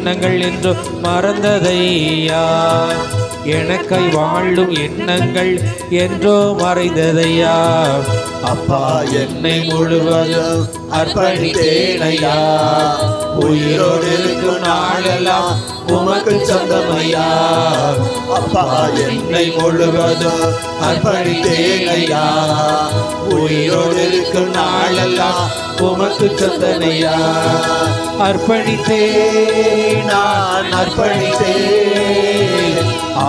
எண்ணங்கள் என்று மறந்ததையா, எனக்காய் வாழும் எண்ணங்கள் என்றோ மறைந்ததையா. அப்பா என்னை முழுவதும் அர்ப்பணித்தேனையா, உயிரோடு இருக்கும் நாளெல்லாம் உமக்கு சொந்தமையா. அப்பா என்னை முழுவதும் அர்ப்பணித்தேனையா, உயிரோடு இருக்கும் நாளெல்லாம் உமக்கு சொந்தனையா. அர்ப்பணித்தேன் நான் அர்ப்பணித்தேன்,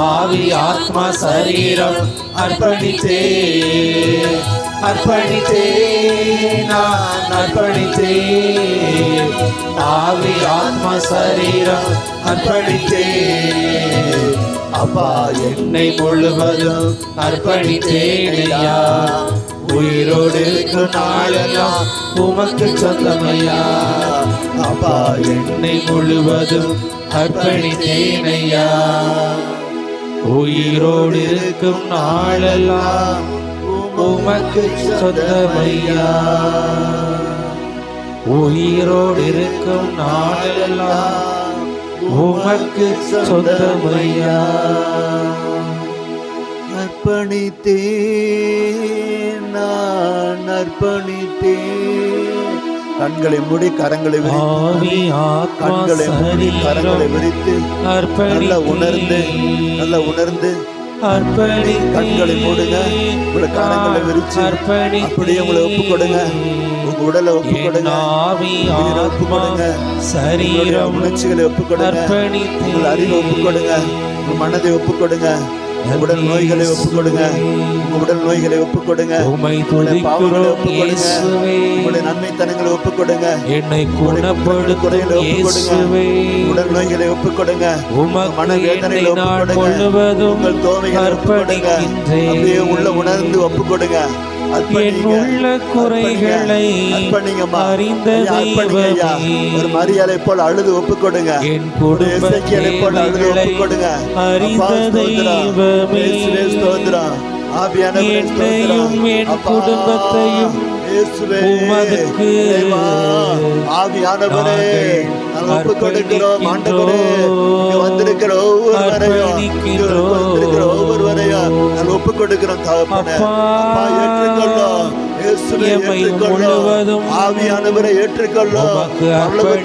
ஆவி ஆத்மா சரீரம் அர்ப்பணித்தேன். அர்ப்பணித்தேன் நான் அர்ப்பணித்தேன், ஆவி ஆத்மா சரீரம் அர்ப்பணித்தேன். அப்பா என்னை முழுவதும் அர்ப்பணித்தேனையா, உயிரோடு இருக்கும் நாளெல்லாம் உமக்கு சொந்தமையா. அப்பா என்னை முழுவதும் அர்ப்பணித்தேனையா, உயிரோடு இருக்கும் நாளெல்லாம் உமக்கு சொந்தமையா. உயிரோடு இருக்கும் நாளெல்லாம் உமக்கு சொந்தமையா. அர்ப்பணித்தேன் நான் அர்ப்பணித்தேன். கண்களை மூடி கரங்களை விரித்து, கண்களை மூடி கரங்களை விரித்து நல்ல உணர்ந்து கண்களை மூடுங்க. உங்களை கரங்களை விரிச்சு அப்படியே உங்களை ஒப்பு கொடுங்க. உங்க உடலை ஒப்பு கொடுங்க, ஒப்பு கொடுங்க, சரீரம் உணர்ச்சிகளை ஒப்பு கொடுங்க, உங்கள் அறிவை ஒப்பு கொடுங்க, உங்க மனதை ஒப்பு கொடுங்க, உடல் நோய்களை ஒப்பு கொடுங்க, உடல் நோய்களை ஒப்பு கொடுங்க, பாவங்களை ஒப்பு கொடுங்க, உங்களுடைய நன்மைத்தனங்களை ஒப்பு கொடுங்க, என்னை குணப்படுத்துறைகளை ஒப்பு கொடுங்க, உடல் நோய்களை ஒப்பு கொடுங்க, மன வேதனைகளை ஒப்பு கொடுங்க, உங்கள் தோமைகளை ஒப்பு கொடுங்க. அப்படியே உள்ள உணர்ந்து ஒப்பு கொடுங்க. உள்ள குறைகளை ஒரு மரியாதை போல் அழுது ஒப்பு கொடுங்க. என் குடும்பத்தை போல் அழுது ஒப்பு கொடுங்க. என்னையும் என் குடும்பத்தையும் ஆவியானவரே ஒப்பு கொடுக்கிறோம். ஆண்டவரே வந்திருக்கிற ஒவ்வொருவரையும் நான் ஒப்பு கொடுக்கிறோம். ஏற்றுக்கொள்ளும் ஆவியானவரை ஏற்றுக்கொள்ளும்.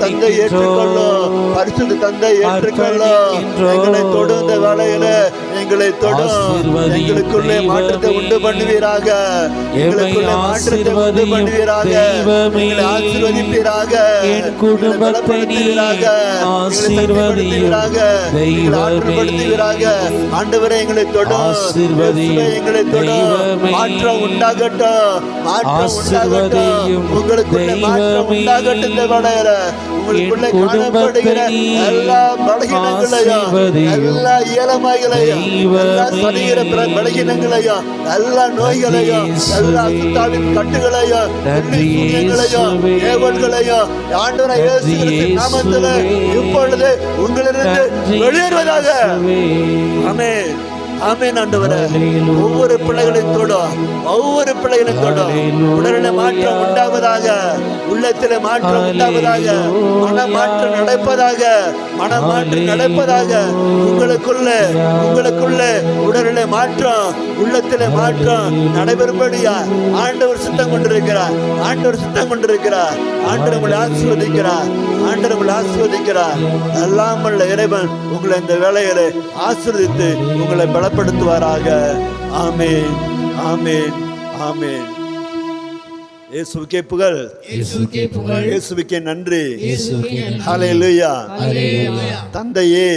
தந்தை ஏற்றுக்கொள்ளும். பரிசுத்த தந்தை ஏற்றுக்கொள்ளும். எங்களை தொடும் இந்த வேளையில எங்களை தொடும். எங்களுக்குள்ளே மாற்றத்தை உண்டு பண்ணுவீராக. எங்களுக்குள்ளே மாற்றத்தை உண்டு பண்ணுவீராக. எங்களை ஆசீர்வதிப்பீராக. என் குடும்பத்தை ஆசீர்வதிப்பீராக. ஆற்றப்படுத்துவீராக. ஆண்டவரை எங்களை தொடும். எங்களை தொடும். மாற்றம் உண்டாகட்டும். மாற்றம் உண்டாகட்டும். உங்களுக்குள்ளே மாற்றம் உண்டாகட்டும். இந்த வேளையில உங்களுக்குள்ளே காணப்படுகிற எல்லா பலகீனங்களையும், எல்லா இயலமைகளையும், எல்லா சரீர பலகீனங்களையும், எல்லா நோய்களையும், எல்லா சுத்தாவின் கட்டுகளையும், ஏவல்களையும் ஆண்டவரே இயேசு கிறிஸ்துவின் நாமத்திலே இப்பொழுது உங்களிலிருந்து வெளியேறுவதாக. ஆமென். ஆமென். ஆண்டவரே ஒவ்வொரு பிள்ளைகளையும் தொடும். ஒவ்வொரு பிள்ளைகளையும் தொடும். உடலில் மாற்றம் உண்டாவதாக. உள்ளத்திலே மாற்றம் உண்டாவதாக. மனமாற்றம் நடப்பதாக. மனமாற்றம் நடப்பதாக. உங்களுக்குள்ளே உடலிலே மாற்றம், உள்ளத்திலே மாற்றம் நடைபெறும்படியா ஆண்டவர் சித்தம் கொண்டிருக்கிறார். ஆண்டவர் சித்தம் கொண்டிருக்கிறார். ஆண்டவர் உங்களை ஆசீர்வதிக்கிறார். ஆண்டவர் உங்களை ஆசீர்வதிக்கிறார். எல்லாம் உள்ள இறைவன் உங்களை இந்த வேளையிலே ஆசீர்வதித்து உங்களை பலப்படுத்துவாராக. ஆமென். ஆமென். ஆமென். இயேசுவுக்கே புகழ். இயேசுவுக்கே நன்றி. ஹல்லேலூயா. தந்தையே,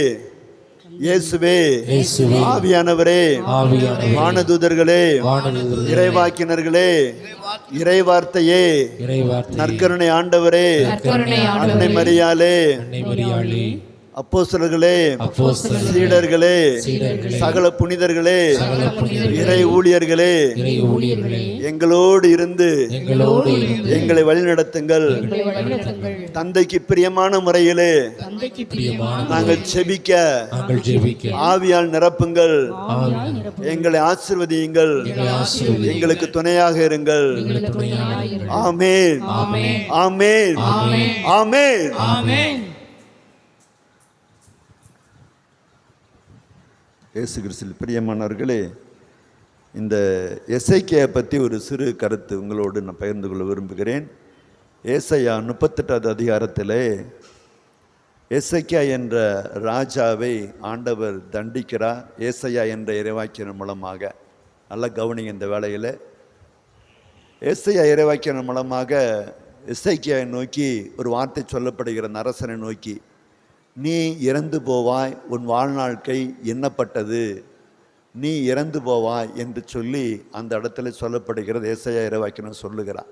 இயேசுவே, ஆவியானவரே, வானதூதர்களே, இறைவாக்கினர்களே, இறைவார்த்தையே, நற்கருணை ஆண்டவரே, அன்னை மரியாளே, அப்போஸ்தலர்களே, சீடர்களே, சகல புனிதர்களே, இறை ஊழியர்களே, எங்களோடு இருந்து எங்களை வழிநடத்துங்கள். தந்தைக்கு பிரியமான முறையிலே நாங்கள் செபிக்க ஆவியால் நிரப்புங்கள். எங்களை ஆசீர்வதியுங்கள். எங்களுக்கு துணையாக இருங்கள். ஆமென். ஆமென். ஆமென். இயேசு கிறிஸ்துவில் பிரியமானவர்களே, இந்த எசேக்கியா பற்றி ஒரு சிறு கருத்து உங்களோடு நான் பகிர்ந்து கொள்ள விரும்புகிறேன். ஏசாயா 38வது அதிகாரத்தில் எசேக்கியா என்ற ராஜாவை ஆண்டவர் தண்டிக்கிறார் ஏசாயா என்ற இறைவாக்கியன் மூலமாக. நல்லா கவனிங்க இந்த வேளையில். ஏசாயா இறைவாக்கியன் மூலமாக எசேக்கியாவை நோக்கி ஒரு வார்த்தை சொல்லப்படுகிற அரசனை நோக்கி, நீ இறந்து போவாய், உன் வாழ்நாட்கை எண்ணப்பட்டது, நீ இறந்து போவாய் என்று சொல்லி அந்த இடத்துல சொல்லப்படுகிறது. ஏசாயா இறைவாக்கியன் சொல்லுகிறார்.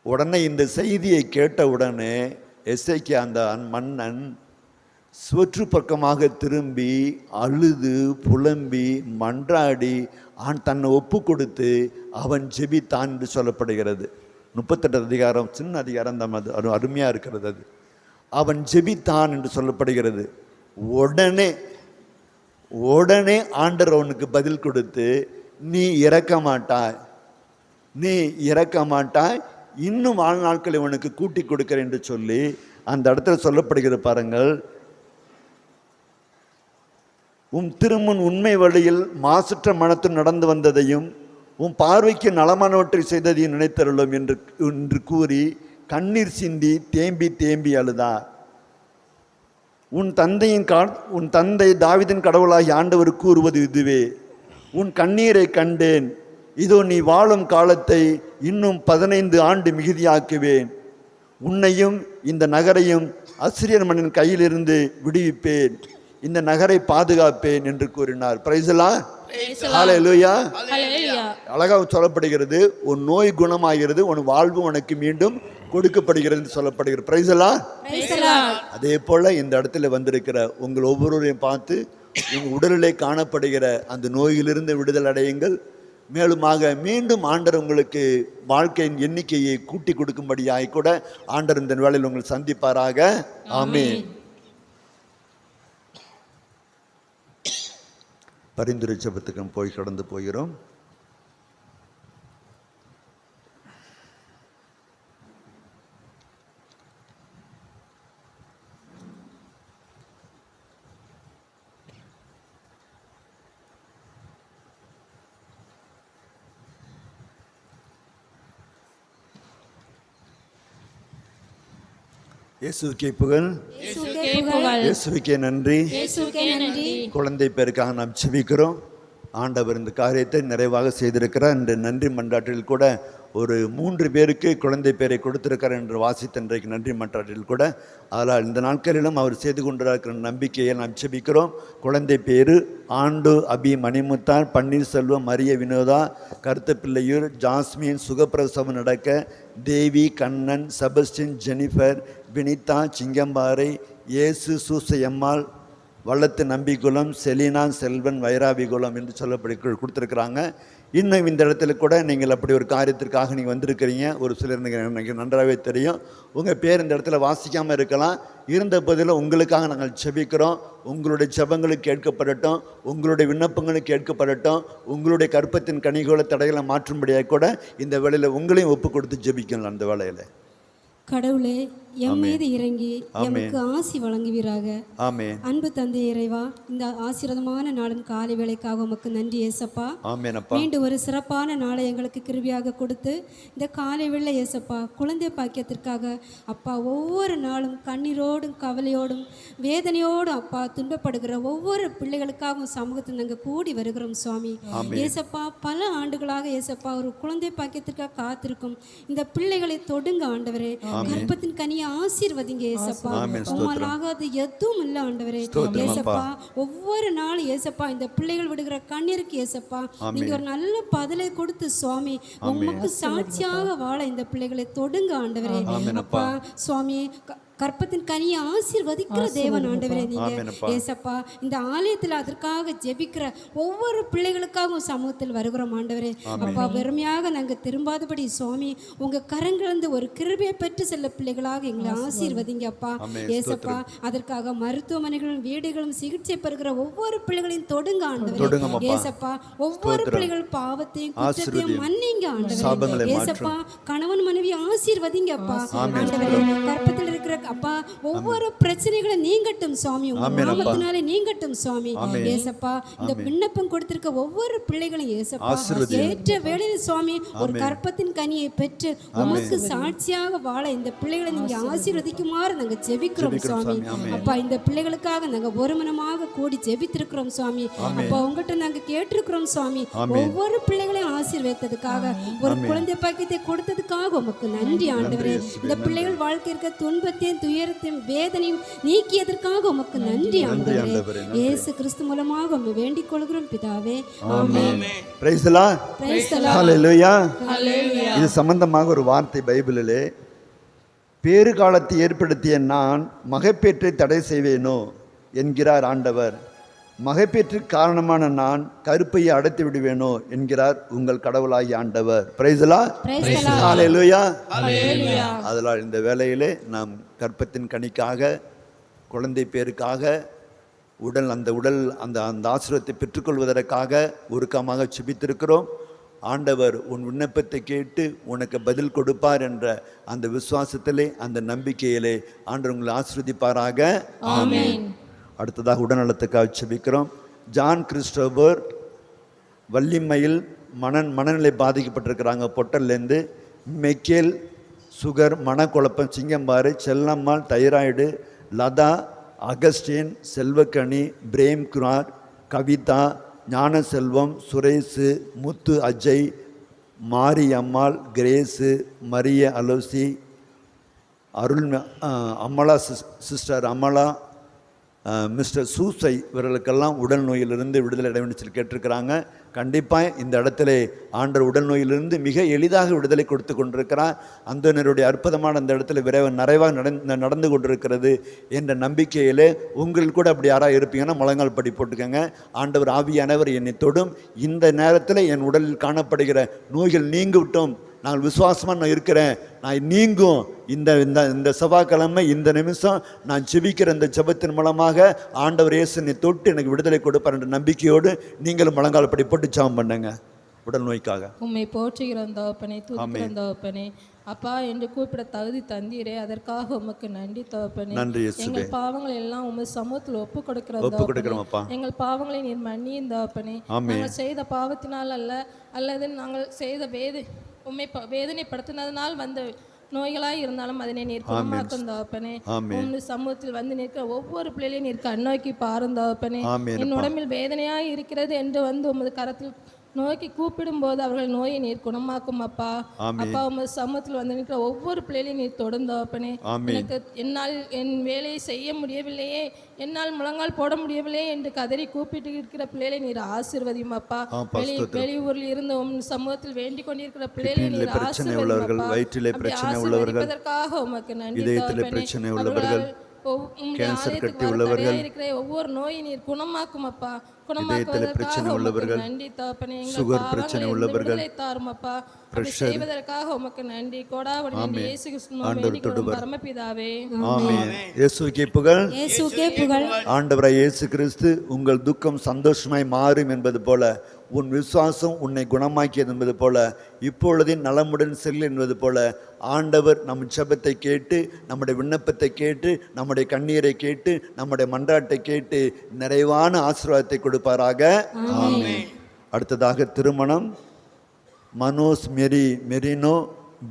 உடனே இந்த செய்தியை கேட்ட உடனே எசேக்கியா அந்த மன்னன் சுற்று பக்கமாக திரும்பி அழுது புலம்பி மன்றாடி தன்னை ஒப்பு கொடுத்து அவன் ஜெபித்தான் என்று சொல்லப்படுகிறது. 38 அதிகாரம், சின்ன அதிகாரம் தான், அது அருமையாக இருக்கிறது. அது அவன் ஜெபித்தான் என்று சொல்லப்படுகிறது. உடனே ஆண்டவர் அவனுக்கு பதில் கொடுத்து, நீ இறக்க மாட்டாய், நீ இறக்க மாட்டாய், இன்னும் வாழ்நாட்களை உனக்கு கூட்டி கொடுக்கிறேன் என்று சொல்லி அந்த இடத்துல சொல்லப்படுகிற பாருங்கள். உன் திருமுன் உண்மை வழியில் மாசற்ற மனத்துடன் நடந்து வந்ததையும் உன் பார்வைக்கு நலமானவற்றை செய்ததையும் நினைத்தருளும் என்று கூறி கண்ணீர் சிந்தி தேம்பி அழுதார். உன் தந்தை தாவீதின் கடவுளாகி ஆண்டவர் கூறுவது இதுவே, உன் கண்ணீரை கண்டேன், இதோ நீ வாழும் காலத்தை இன்னும் 15 ஆண்டு மிகுதியாக்குவேன், உன்னையும் இந்த நகரையும் அசிரியர் மன்னன் கையிலிருந்து விடுவிப்பேன், இந்த நகரை பாதுகாப்பேன் என்று கூறினார். Praise the lord. ஹல்லேலூயா. அழகாக சொல்லப்படுகிறது, உன் நோய் குணமாகிறது, உன் வாழ்வு உனக்கு மீண்டும் கொடுக்கப்படுகிறது என்று சொல்லப்படுகிறது. Price the Lord. அதே போல இந்த இடத்துல வந்திருக்கிற உங்கள் ஒவ்வொருவரையும் பார்த்து உங்கள் உடலிலே காணப்படுகிற அந்த நோயிலிருந்து விடுதலை அடையுங்கள். மேலுமாக மீண்டும் ஆண்டவர் உங்களுக்கு வாழ்க்கையின் எண்ணிக்கையை கூட்டி கொடுக்கும்படியாக கூட ஆண்டவர் இந்த வேளையில் உங்களை சந்திப்பாராக. ஆமென். பரிந்துரை ஜெபத்துக்கு போய் கடந்து போகிறோம். இயேசுவுக்கே புகழ், இயேசுவுக்கே நன்றி. குழந்தை பேருக்காக நாம் செபிக்கிறோம். ஆண்டவர் இந்த காரியத்தை நிறைவாக செய்திருக்கிறார். இந்த நன்றி மன்றாட்டில் கூட ஒரு 3 பேருக்கு குழந்தை பேரை கொடுத்திருக்கிறார் என்று வாசித்த இன்றைக்கு நன்றி மன்றாட்டில் கூட. அதனால் இந்த நாட்களிலும் அவர் செய்து கொண்டிருக்கிற நம்பிக்கையை நாம் செபிக்கிறோம். குழந்தை பேரு ஆண்டு அபி மணிமுத்தார், பன்னீர்செல்வம், மரிய வினோதா, கருத்தப்பிள்ளையூர், ஜாஸ்மின், சுகப்பிரசவம் நடக்க, தேவி, கண்ணன், செபஸ்டின், ஜெனிஃபர், வினிதா, சிங்கம்பாறை, இயேசு, சூசையம்மாள், வள்ளத்து நம்பிக்குளம், செலினா, செல்வன், வைராபிகுளம் என்று சொல்லப்படி கொடுத்துருக்குறாங்க. இன்னும் இந்த இடத்துல கூட நீங்கள் அப்படி ஒரு காரியத்திற்காக நீங்கள் வந்திருக்கிறீங்க. ஒரு சிலர் எனக்கு நன்றாகவே தெரியும். உங்கள் பேர் இந்த இடத்துல வாசிக்காமல் இருக்கலாம். இருந்த போதிலும் உங்களுக்காக நாங்கள் செபிக்கிறோம். உங்களுடைய ஜெபங்களுக்கு கேட்கப்படட்டும், உங்களுடைய விண்ணப்பங்களுக்கு கேட்கப்படட்டும், உங்களுடைய கற்பத்தின் கனிகோல தடைகளை மாற்றும்படியாக கூட இந்த வேளையில் உங்களையும் ஒப்பு கொடுத்து ஜெபிக்கலாம். அந்த வேளையில் கடவுளே எம் மீது இறங்கி எமக்கு ஆசி வழங்குவீராக. ஆமென். அன்பு தந்தை இறைவா, இந்த ஆசீர்வாதமான நாளின் காலை வேளைக்காக உமக்கு நன்றி ஏசப்பா. மீண்டும் ஒரு சிறப்பான நாளை எங்களுக்கு கிருபையாக கொடுத்து இந்த காலை வேளை ஏசப்பா குழந்தை பாக்கியத்திற்காக அப்பா ஒவ்வொரு நாளும் கண்ணீரோடும் கவலையோடும் வேதனையோடும் அப்பா துன்பப்படுகிற ஒவ்வொரு பிள்ளைகளுக்காகவும் சமூகத்தில் நாங்கள் கூடி வருகிறோம் சுவாமி. ஏசப்பா பல ஆண்டுகளாக ஏசப்பா ஒரு குழந்தை பாக்கியத்திற்காக காத்திருக்கும் இந்த பிள்ளைகளை தொடுங்க ஆண்டவரே. கர்ப்பத்தின் கனியை ஆசீர்வதிங்க ஏசப்பா. உம்மாலாக அது எதுவும் இல்லை ஆண்டவரே. ஏசப்பா ஒவ்வொரு நாளும் ஏசப்பா இந்த பிள்ளைகள் விடுகிற கண்ணீருக்கு ஏசப்பா நீங்க ஒரு நல்ல பதிலை கொடுத்து சுவாமி உமக்கு சாட்சியாக வாழ இந்த பிள்ளைகளை தொடுங்க ஆண்டவரே. அப்பா சுவாமி கற்பத்தின் கனியை ஆசீர்வதிக்கிற தேவன் ஆண்டவரே நீங்க ஏசப்பா. இந்த ஆலயத்தில் அதற்காக ஜெபிக்கிற ஒவ்வொரு பிள்ளைகளுக்காகவும் சமூகத்தில் வருகிறோம் ஆண்டவரே. அப்பா வெறுமையாக நாங்கள் திரும்பாதபடி சுவாமி உங்க கரங்கிழந்து ஒரு கிருபையை பெற்று செல்ல பிள்ளைகளாக எங்களை ஆசீர்வதிங்க அப்பா ஏசப்பா. அதற்காக மருத்துவமனைகளும் வீடுகளும் சிகிச்சை பெறுகிற ஒவ்வொரு பிள்ளைகளையும் தொடுங்க ஆண்டவரே ஏசப்பா. ஒவ்வொரு பிள்ளைகள் பாவத்தையும் குற்றத்தையும் மன்னிங்க ஆண்டவரே ஏசப்பா. கணவன் மனைவி ஆசீர்வதிங்க அப்பா ஆண்டவரே. கற்பத்தில் இருக்கிற அப்பா ஒவ்வொரு பிரச்சனைகளும் நீங்கட்டும் சுவாமி, உங்க நாமத்தினாலே நீங்கட்டும் சுவாமி. ஏசப்பா இந்த விண்ணப்பம் கொடுத்திருக்க ஒவ்வொரு பிள்ளைகளும் ஏசப்பா ஏற்ற வேளையில் சுவாமி ஒரு கற்பத்தின் கனியை பெற்று உமக்கு சாட்சியாக வாழ இந்த பிள்ளைகளை நீங்க ஆசீர்வதிக்குமாறு நாங்க ஜெபிக்கிறோம் சுவாமி. அப்பா இந்த பிள்ளைகளுக்காக நாங்க ஒருமனமாக கூடி ஜெபித்திருக்கிறோம் சுவாமி. அப்பா உங்ககிட்ட நாங்க கேட்டிருக்கிறோம் சுவாமி. ஒவ்வொரு பிள்ளைகளையும் ஆசீர்வதித்ததுக்காக, ஒரு குழந்தை பாக்கியத்தை கொடுத்ததுக்காக உமக்கு நன்றி ஆண்டவரே. இந்த பிள்ளைகள் வாழ்க்கை இருக்க துன்பத்தையும் துயரத்தையும் வேதனையும் நீக்கியதற்காக உமக்கு நன்றி ஆண்டவரே. இயேசு கிறிஸ்து மூலமாக உம்மை வேண்டிக் கொள்கிறோம் பிதாவே. Amen. Praise the lord. Praise the lord. Hallelujah. இது சம்பந்தமாக ஒரு வார்த்தை பைபிளிலே, பேறு காலத்தை ஏற்படுத்திய நான் மகப்பேற்றை தடை செய்வேனோ என்கிறார் ஆண்டவர். மகப்பேற்றுக்கு காரணமான நான் கருப்பையை அடைத்து விடுவேனோ என்கிறார் உங்கள் கடவுளாகிய ஆண்டவர். Praise the lord. ஹல்லேலூயா. அதனால் இந்த வேளையிலே நாம் கற்பத்தின் கனிக்காக, குழந்தை பேருக்காக, உடல் அந்த ஆசீர்வாதத்தை பெற்றுக்கொள்வதற்காக உருக்கமாக ஜெபித்திருக்கிறோம். ஆண்டவர் உன் விண்ணப்பத்தை கேட்டு உனக்கு பதில் கொடுப்பார் என்ற அந்த விசுவாசத்திலே, அந்த நம்பிக்கையிலே ஆண்டவர் உங்களை ஆசீர்வதிப்பாராக. ஆமென். அடுத்ததாக உடல்நலத்துக்காக ஜெபிக்கிறோம். ஜான் கிறிஸ்டோபர் வள்ளிமையில் மனநிலை பாதிக்கப்பட்டிருக்கிறாங்க. பொட்டல்லேருந்து மெக்கேல் சுகர், மனக்குழப்பம், சிங்கம்பாறை, செல்லம்மாள் தைராய்டு, லதா, அகஸ்டின், செல்வக்கனி, பிரேம்குமார், கவிதா, ஞானசெல்வம், சுரேஷு, முத்து, அஜய், மாரியம்மாள், கிரேஸு, மரிய அலோசி, அருள், அமலா சிஸ்டர் அமலா, மிஸ்டர் சூசை, இவர்களுக்கெல்லாம் உடல் நோயிலிருந்து விடுதலை அடைய வேண்டும் சொல்லி கேட்டிருக்கிறாங்க. கண்டிப்பாக இந்த இடத்துல ஆண்டவர் உடல் நோயிலிருந்து மிக எளிதாக விடுதலை கொடுத்து கொண்டிருக்கிறார். அந்தனருடைய அற்புதமான அந்த இடத்துல நிறைவாக நடந்து கொண்டிருக்கிறது என்ற நம்பிக்கையிலே உங்கள் கூட அப்படி யாராக இருப்பீங்கன்னா முழங்கால் படி போட்டுக்கோங்க. ஆண்டவர் ஆவியானவர் என்னை தொடும், இந்த நேரத்தில் என் உடலில் காணப்படுகிற நோய்கள் நீங்கி விட்டோம், நான் விசுவாசமாக நான் இருக்கிறேன், நான் நீங்கும், இந்த செவ்வாய்க்கிழமை இந்த நிமிஷம் நான் ஜெபிக்கிற இந்த ஜெபத்தின் மூலமாக ஆண்டவர் இயேசு என்னை தொட்டு எனக்கு விடுதலை கொடுப்பார் என்ற நம்பிக்கையோடு நீங்களும் முழங்கால் படி போட்டு ஜெபம் பண்ணுங்க. உடல் நோய்க்காக உம்மை போற்றுகிறோம் தகப்பனே, துதிக்கிறோம் தகப்பனே. அப்பா என்று கூப்பிட தகுதி தந்தீரே, அதற்காக உமக்கு நன்றி தகப்பனே. எங்கள் பாவங்களை எல்லாம் உமது சமூகத்தில் ஒப்பு கொடுக்கிறோம். எங்கள் பாவங்களை நீர் மன்னியும் தகப்பனே. நாங்கள் செய்த பாவத்தினால் அல்லது நாங்கள் செய்த உம்மை வேதனைப்படுத்தினதனால் வந்த நோய்களாய் இருந்தாலும் அதனை நீர் குணமாக்கும் தகப்பனே. உம்முடைய சமூகத்தில் வந்து நிற்கிற ஒவ்வொரு பிள்ளைகளையும் நீர் கண்ணோக்கி பாரும் தகப்பனே. என் உடம்பில் வேதனையாய் இருக்கிறது என்று வந்து உமது கரத்தில் நோக்கி கூப்பிடும் போது அவர்கள் நோயை நீர் குணமாக்கும் அப்பா. அப்பா உமது சமூகத்தில் வந்து நிற்கிற ஒவ்வொரு பிள்ளைகளையும் நீர் தொடர்ந்தப்பனே. எனக்கு என்னால் என் வேலையை செய்ய முடியவில்லையே, என்னால் முழங்கால் போட முடியவில்லையே என்று கதறி கூப்பிட்டு இருக்கிற பிள்ளைகளை நீர் ஆசீர்வதியும் அப்பா. வெளியூரில் இருந்து உம் சமூகத்தில் வேண்டிக் கொண்டிருக்கிற பிள்ளைகளை நீர் ஆசீர்வதிப்பதற்காக உமக்கு நன்றி. கேன்சர் கட்டி உள்ளவர்கள், ஒவ்வொரு நோயை நீர் குணமாக்கும் அப்பா. பிரச்சனை உள்ளவர்கள், சுகர் பிரச்சனை உள்ளவர்கள், செய்வதற்காக உமக்கு நன்றி. கோடாவடி நன்றி. இயேசு கிறிஸ்து பரமபிதாவே. ஆமென். இயேசுவுக்கே புகழ். இயேசுவுக்கே புகழ். ஆண்டவராய் இயேசு கிறிஸ்து உங்கள் துக்கம் சந்தோஷமாய் மாறும் என்பது போல, உன் விசுவாசம் உன்னை குணமாக்கியது என்பது போல, இப்பொழுதே நலமுடன் செல் என்பது போல, ஆண்டவர் நம் ஜெபத்தை கேட்டு, நம்முடைய விண்ணப்பத்தை கேட்டு, நம்முடைய கண்ணீரை கேட்டு, நம்முடைய மன்றாட்டை கேட்டு நிறைவான ஆசீர்வாதத்தை கொடுப்பாராக. ஆமென். அடுத்ததாக திருமணம். மனோஸ் மெரினோ,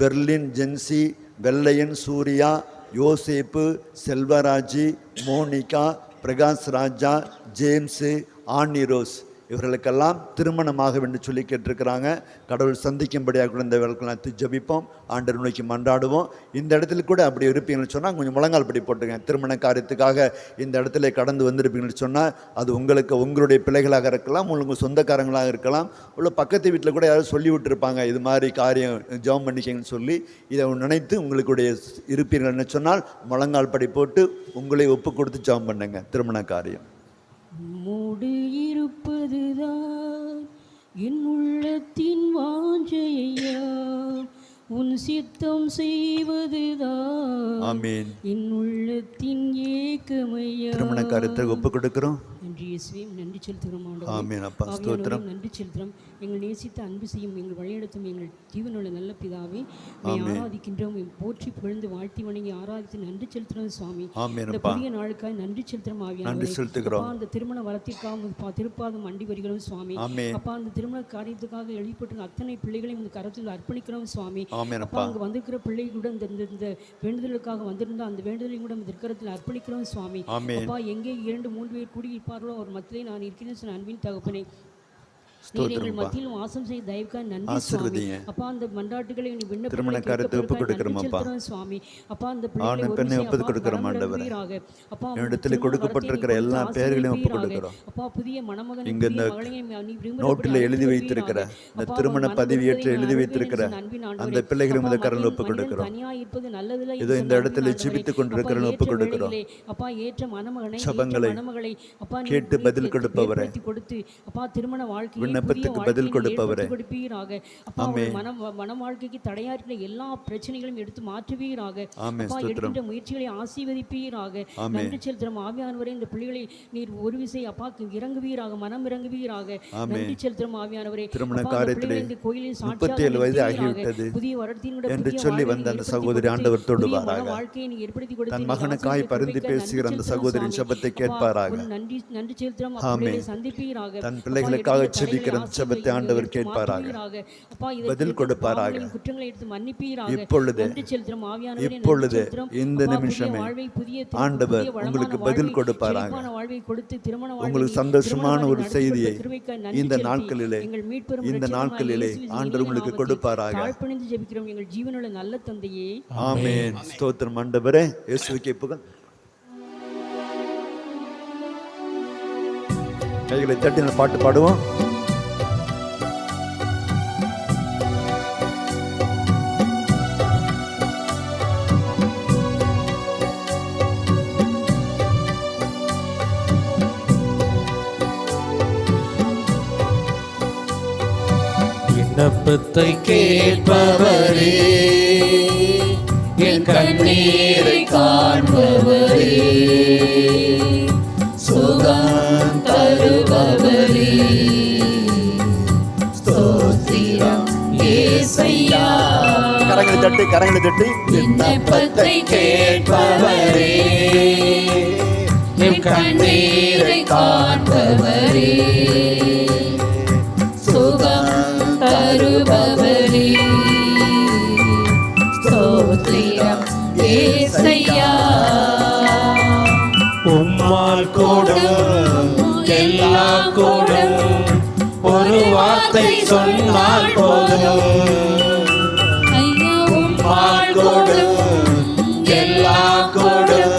பெர்லின் ஜென்சி, வெள்ளையன் சூர்யா, யோசேப்பு, செல்வராஜி, மோனிகா, பிரகாஷ் ராஜா, ஜேம்ஸு, ஆனிரோஸ், இவர்களுக்கெல்லாம் திருமணமாக என்று சொல்லி கேட்டிருக்கிறாங்க. கடவுள் சந்திக்கும்படியாக கூட இந்த வேலைக்கெல்லாம் ஜபிப்போம், ஆண்டவர் நோக்கி மன்றாடுவோம். இந்த இடத்துல கூட அப்படி இருப்பீங்கன்னு சொன்னால் கொஞ்சம் முழங்கால் படி போட்டுங்க. திருமண காரியத்துக்காக இந்த இடத்துல கடந்து வந்திருப்பீங்கன்னு சொன்னால் அது உங்களுக்கு உங்களுடைய பிள்ளைகளாக இருக்கலாம், உங்களுக்கு சொந்தக்காரங்களாக இருக்கலாம், உள்ள பக்கத்து வீட்டில் கூட யாரும் சொல்லி விட்டுருப்பாங்க இது மாதிரி காரியம் ஜெபம் பண்ணிக்கங்கன்னு சொல்லி. இதை நினைத்து உங்களுடைய இருப்பீர்கள்னு சொன்னால் முழங்கால் படி போட்டு உங்களை ஒப்பு கொடுத்து ஜெபம் பண்ணுங்க. திருமண காரியம் மூடு இருப்பதுதான் என் உள்ளத்தின் வாஞ்சையா, உன் சித்தம் செய்வதுதான் ஆமென் என் உள்ளத்தின் ஏக்கமையா. திருமண காரியத்தை ஒப்பு கொடுக்கிறோம். நன்றி இயேசுவே, நன்றி செலுத்துகிறோம் ஆண்டவரே. ஆமென் அப்பா, ஸ்தோத்திரம். நன்றி செலுத்துகிறோம். எங்கள் நேசித்து அன்பு செய்யும் எங்கள் வழிநடத்தும் எங்கள் ஜீவனுள்ள நல்ல பிதாவே, ஆராதிக்கின்றோம், போற்றி புகழ்ந்து வாழ்த்தி வணங்கி ஆராதித்து நன்றி செலுத்துகிறோம் சுவாமி. இந்த புதிய நாளுக்காய் நன்றி செலுத்துகிறோம் ஆவியானவரே. அந்த திருமண வரத்திற்காக திருப்பாதம் அண்டி வருகிறோம் சுவாமி. அப்பா, அந்த திருமண காரியத்துக்காக எழுப்பட்டு அத்தனை பிள்ளைகளையும் இந்த கரத்தில் அர்ப்பணிக்கிறோம் சுவாமி. அப்பா, அங்கு வந்திருக்கிற பிள்ளைகளுடன் இந்த வேண்டுதலுக்காக வந்திருந்த அந்த வேண்டுதலை கூட இந்த திருக்கரத்தில் அர்ப்பணிக்கிறோம் சுவாமி. அப்பா, எங்கே 2-3 பேர் கூடியிருப்பார்களோ அவர் மத்தியிலே நான் இருக்கிறேன் சொன்ன அன்பின் தகப்பனே, எங்கள் மத்தியிலும் வாசம் செய்ய தயவுக்காக நன்றி சுவாமி. அப்பா, அந்த மன்றாட்டுகளை திருமண காரியத்தை ஒப்புக் கொடுக்கிறோம் அப்பா. சுவாமி. அப்பா, அந்த ஆண் பெண்ணை ஒப்புக் கொடுக்கிறோம் ஆண்டவரே. அப்பா, என்னிடத்தில் கொடுக்கப்பட்டிருக்கிற எல்லா பெயர்களையும் ஒப்புக் கொடுக்கிறோம். அப்பா, புதிய மணமகன் இங்க இந்த நோட்டில் எழுதி வைத்திருக்கிற இந்த திருமண பதிவேற்று எழுதி வைத்திருக்கிற அந்த பிள்ளைகளையும் இந்த கரத்தில் ஒப்புக் கொடுக்கிறோம். இதோ இந்த இடத்துல ஜெபித்துக் கொண்டிருக்கிற ஒப்புக் கொடுக்கிறோம். அப்பா, ஏற்ற மணமகனை ஜெபங்களை கேட்டு பதில் கொடுப்பவரே, கொடுத்து அப்பா திருமண வாழ்க்கை விண்ணப்பத்துக்கு பதில் கொடுப்பவரே, மன வாழ்க்கைக்கு தடையா இருக்கிற எல்லா பிரச்சனைகளையும் எடுத்து மாற்றுவீராக. அப்பா, எடுக்கின்ற முயற்சிகளை ஆசீர்வதிப்பீராக. நன்றி செலுத்துகிறோம் ஆவியானவரே. இந்த பிள்ளைகளை நீர் ஒரு விசை அப்பாக்கு இறங்குவீராக, மனம் இறங்குவீராக. நன்றி செலுத்துகிறோம் ஆவியானவரே. திருமண காரியத்திலே 37 வயது ஆகிவிட்டது புதிய வருடத்தின் என்று சொல்லி வந்த அந்த சகோதரி ஆண்டவர் தொடுவாராக. வாழ்க்கையை நீ ஏற்படுத்தி கொடுத்து தன் மகனுக்காய் பரிந்து பேசுகிற அந்த சகோதரின் ஜெபத்தை கேட்பாராக. நன்றி செலுத்துகிறோம். சந்திப்பீராக. தன் பிள்ளைகளுக்காக ஜெபிக்கிற ஜெபத்தை ஆண்டவர் கேட்பாராக, பதில் கொடுப்பாராக. இப்பொழுது இந்த நிமிஷமே ஆண்டவர் உங்களுக்கு பதில் கொடுப்பாராக. உங்களுக்கு சந்தோஷமான ஒரு செய்தியை இந்த நாட்களிலே ஆண்டவர் உங்களுக்கு கொடுப்பாராக. நல்ல தந்தையே, ஆமென். ஸ்தோத்திரம் ஆண்டவரே. இயேசுவுக்கே புகழ். கைகளை தட்டி பாட்டு பாடுவோம். விண்ணப்பத்தை கேட்பவரே, என் கண்ணீரை காண்பவரே, சுகம் தருபவரே, ஸ்தோத்திரம் இயேசையா. கரங்களை தட்டி விண்ணப்பத்தை கேட்பவரே, என் கண்ணீரை காண்பவரே, சுகம் தருபவரே, ஸ்தோத்திரம் இயேசையா. உம்மால் கூடும் எல்லாம் கூடும், ஒரு வார்த்தை சொன்னால் போதும். உம்மால் கூடும் எல்லாம் கூடும்,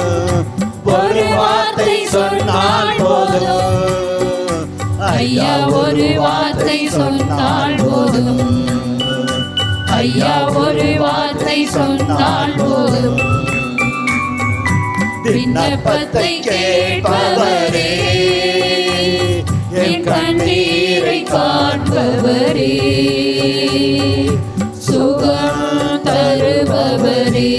ஒரு வார்த்தை சொன்னால் போதும். ஐயா, ஒரு வார்த்தை சொன்னால் போதும். ஐயா, ஒரு வார்த்தை சொன்னால் போதும். விண்ணப்பத்தை கேட்பவரே, என் கண்ணீரை காண்பவரே, சுகம் தருபவரே,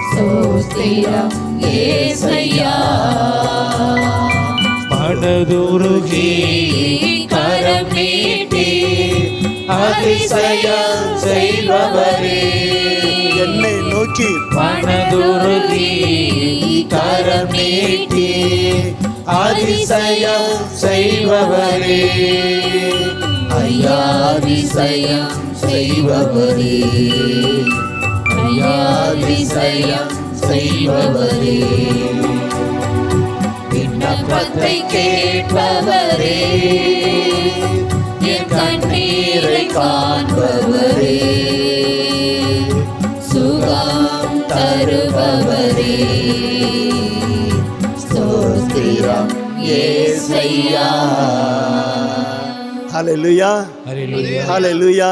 ஸ்தோத்திரம் இயேசையா. மனதுருகி கரம் நீட்டி அதிசயம் செய்பவரே, என்னை நோக்கி மனதுருகி கரம் நீட்டி அதிசயம் செய்பவரே, ஐயா அதிசயம் செய்பவரே, ஐயா அதிசயம் செய்பவரே. விண்ணப்பத்தை கேட்பவரே, என் கண்ணீரை காண்பவரே, சுகம் தருபவரே, ஸ்தோத்திரம் இயேசையா. ஹல்லேலூயா, ஹல்லேலூயா,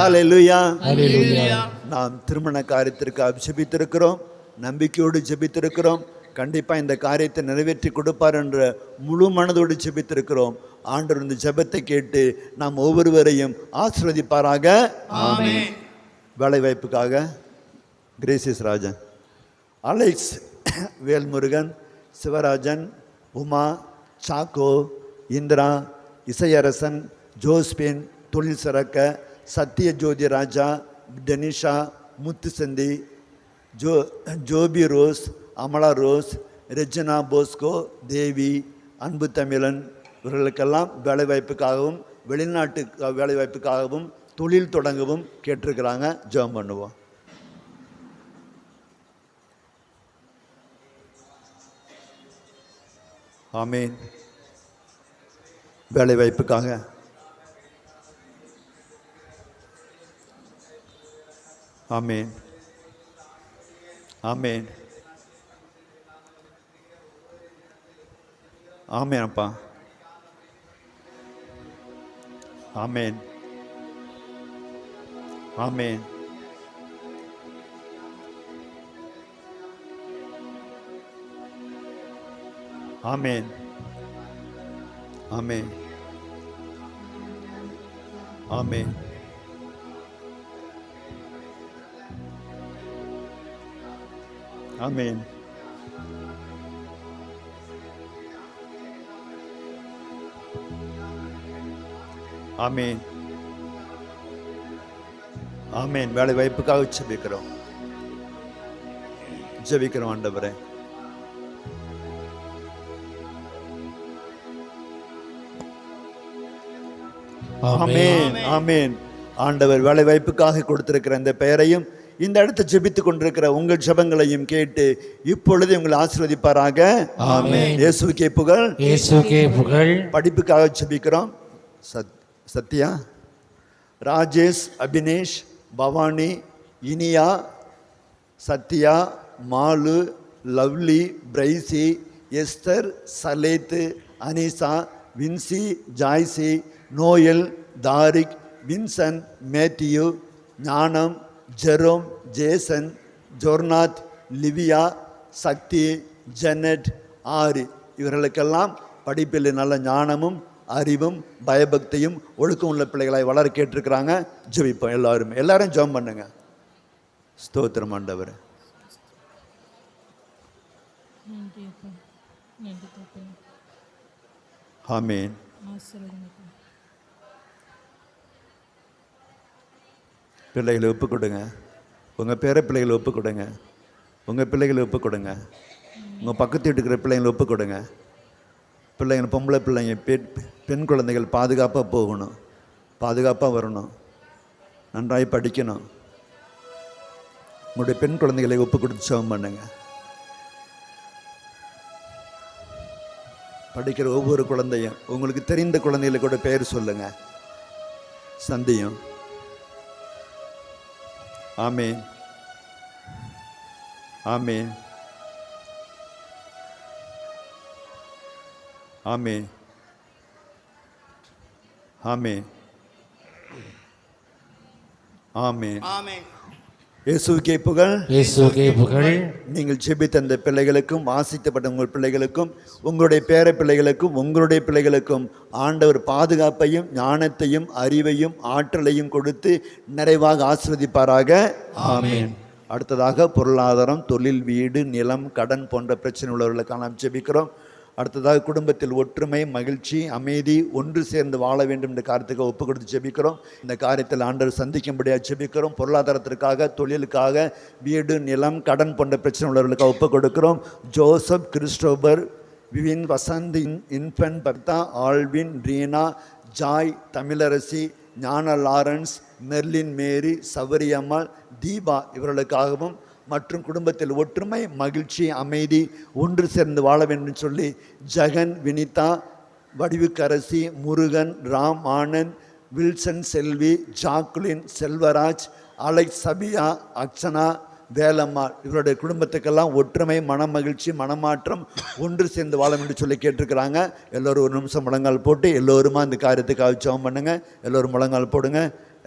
ஹல்லேலூயா. நாம் திருமண காரியத்திற்கு ஜெபித்திருக்கிறோம், நம்பிக்கையோடு ஜெபித்திருக்கிறோம். கண்டிப்பாக இந்த காரியத்தை நிறைவேற்றி கொடுப்பார் என்ற முழு மனதோடு ஜெபித்திருக்கிறோம். ஆண்டவர் இந்த ஜெபத்தை கேட்டு நாம் ஒவ்வொருவரையும் ஆசீர்வதிப்பாராக. ஆமென். வேலை வாய்ப்புக்காக கிரேசியஸ் ராஜன், அலெக்ஸ் வேல்முருகன், சிவராஜன், உமா, சாக்கோ, இந்திரா, இசையரசன், ஜோஸ்பின், தொழில் சிறக்க, Sathya Jothi Raja, Denisha, Muthusanthi, Joby Rose, Amala Rose, Regina Bosco, Devi, Anbu Tamilan இவர்களுக்கெல்லாம் வேலைவாய்ப்புக்காகவும் வெளிநாட்டு வேலைவாய்ப்புக்காகவும் தொழில் தொடங்கவும் கேட்டிருக்கிறாங்க. ஜெபம் பண்ணுவோம். ஆமீன். வேலைவாய்ப்புக்காக ஆமீன், ஆமீன், ஆமீன் அப்பா, ஆமீன், ஆமீன், ஆமீன், ஆமீன், ஆமீன், ஆமீன், ஆமீன், ஆமீன். வேலை வாய்ப்புக்காக ஜெபிக்கிறோம், ஜெபிக்கிறோம் ஆண்டவரே. ஆமீன், ஆமீன். ஆண்டவர் வேலை வாய்ப்புக்காக கொடுத்திருக்கிற இந்த பெயரையும் இந்த இடத்தை ஜெபித்துக் கொண்டிருக்கிற உங்கள் ஜெபங்களையும் கேட்டு இப்பொழுது உங்களை ஆசீர்வதிப்பாராக. ஆமென். இயேசுவுக்கே புகழ், இயேசுவுக்கே புகழ். படிப்புக்காக ஜெபிக்கிறோம். Sathya, Rajesh, Abinesh, Bhavani, Iniya, Sathya, Malu, Lovely, Praisy, Esther, Saleth, Anisa, Vinci, Joicy, Noel, Tariq, Vinson, Matthew, Gnanam, Jerome, Jason, Jornath, Livia, Sakthi, Janet, Aari இவர்களுக்கெல்லாம் படிப்பில் நல்ல ஞானமும் அறிவும் பயபக்தியும் ஒழுக்கம் உள்ள பிள்ளைகளாய் வளர கேட்டிருக்கிறாங்க. ஜெபிப்போம் எல்லாரும் ஜெபம் பண்ணுங்க. ஸ்தோத்திரம் ஆண்டவரே. ஆமென். பிள்ளைகளை ஒப்பு கொடுங்க. உங்கள் பேர பிள்ளைகளை ஒப்பு கொடுங்க. உங்கள் பிள்ளைகளை ஒப்பு கொடுங்க. உங்கள் பக்கத்து வீட்டுக்கிற பிள்ளைங்களை ஒப்பு கொடுங்க. பிள்ளைங்க, பொம்பளை பிள்ளைங்க, பெண் குழந்தைகள் பாதுகாப்பாக போகணும், பாதுகாப்பாக வரணும், நன்றாய் படிக்கணும். உங்களுடைய பெண் குழந்தைகளை ஒப்பு கொடுத்து ஜெபம் பண்ணுங்க. படிக்கிற ஒவ்வொரு குழந்தையும், உங்களுக்கு தெரிந்த குழந்தைகளுக்கு கூட பெயர் சொல்லுங்க. சந்தியும். ஆமென், ஆமென், ஆமென், ஆமென், ஆமென். இயேசுவுக்கே புகழ், இயேசுவுக்கே புகழ். நீங்கள் ஜெபித்த அந்த பிள்ளைகளுக்கும் ஆசிக்கப்பட்ட உங்கள் பிள்ளைகளுக்கும் உங்களுடைய பேர பிள்ளைகளுக்கும் உங்களுடைய பிள்ளைகளுக்கும் ஆண்டவர் பாதுகாப்பையும் ஞானத்தையும் அறிவையும் ஆற்றலையும் கொடுத்து நிறைவாக ஆசீர்வதிப்பாராக. ஆமென். அடுத்ததாக பொருளாதாரம், தொழில், வீடு, நிலம், கடன் போன்ற பிரச்சனை உள்ளவர்களுக்காக நாம் ஜெபிக்கிறோம். அடுத்ததாக குடும்பத்தில் ஒற்றுமை, மகிழ்ச்சி, அமைதி, ஒன்று சேர்ந்து வாழ வேண்டும் என்ற காரியத்துக்கு ஒப்பு கொடுத்து ஜெபிக்கிறோம். இந்த காரியத்தில் ஆண்டவர் சந்திக்கும்படியாக ஜெபிக்கிறோம். பொருளாதாரத்திற்காக, தொழிலுக்காக, வீடு, நிலம், கடன் போன்ற பிரச்சனை உள்ளவர்களுக்காக ஒப்பு கொடுக்கிறோம். ஜோசப், கிறிஸ்டோபர், விவின், வசந்த், இன்ஃபன், பர்தா, ஆல்வின், ரீனா, ஜாய், தமிழரசி, ஞான லாரன்ஸ், மெர்லின் மேரி, சவரியம்மாள், தீபா இவர்களுக்காகவும் மற்றும் குடும்பத்தில் ஒற்றுமை, மகிழ்ச்சி, அமைதி, ஒன்று சேர்ந்து வாழ வேண்டும் சொல்லி ஜெகன், வினிதா, வடிவுக்கரசி, முருகன், ராம், ஆனந்த், வில்சன், செல்வி, ஜாக்குலின், செல்வராஜ், அலெக்ஸ், சபியா, அர்ச்சனா, வேலம்மாள் இவருடைய குடும்பத்துக்கெல்லாம் ஒற்றுமை, மன மகிழ்ச்சி, மனமாற்றம், ஒன்று சேர்ந்து வாழ வேண்டும் சொல்லி கேட்டிருக்கிறாங்க. எல்லோரும் ஒரு நிமிஷம் முழங்கால் போட்டு எல்லோருமா இந்த காரியத்துக்காக ஜெபம் பண்ணுங்க. எல்லோரும் முழங்கால் போடுங்க.